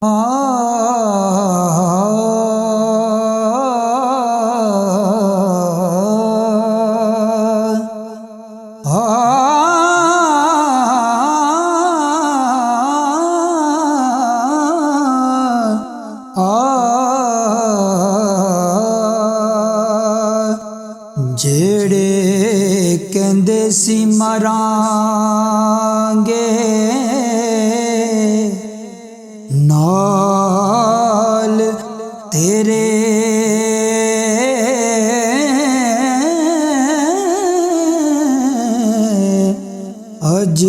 आ जेड़े कहंदे सी मरांगे नाल तेरे अज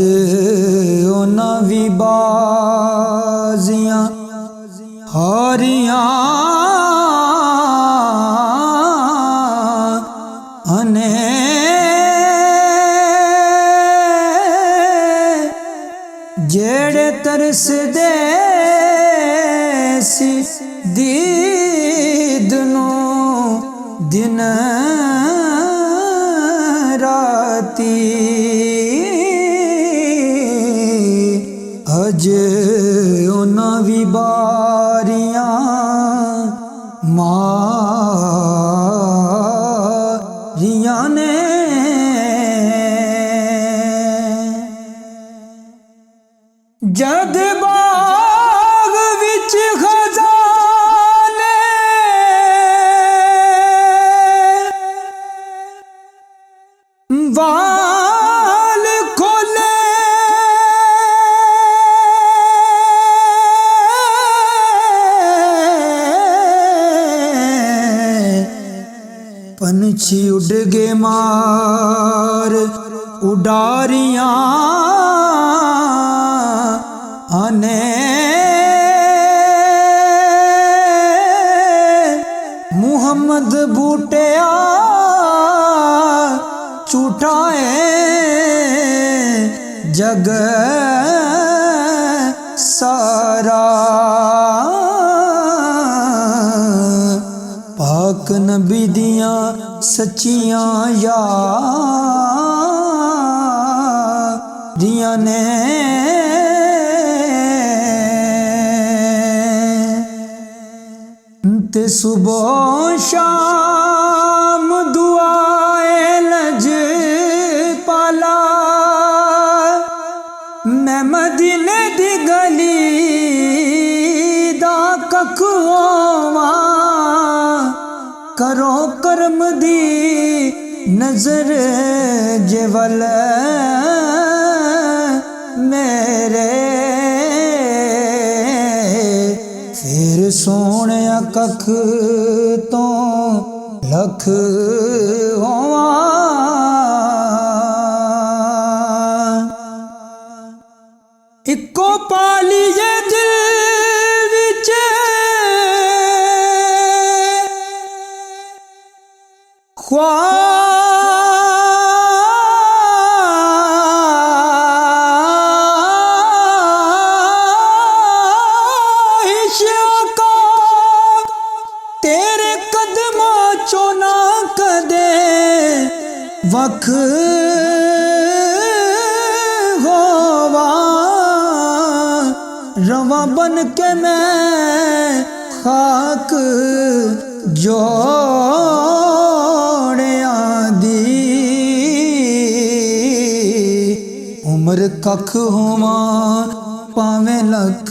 उन्हां वी बाजियां हारियां अने जेड़े तरसदे सी दीद नूं दिन राती अज उन्हां वी बारियां मारियां ने जद बाग विच खजाने वाल खोले पंछी उड़ गे मार उडारियां आने मुहम्मद बूटिया झूठाए जग सारा पाक नबी दियां सच्चियां यारियां ने ते सुबह शाम दुआए लज पाला मैं मदीने दी गली दा कख होवां करो करम दी नजर जेवल मेरे फिर सोने कख तो लख होवां इको पालिए दिल विच ख्वाहिशों का तेरे कदमों चो ना कदे वख होवा रवा बन के मैं खाक जोड़ियां दी उम्र कख होवां पावें लख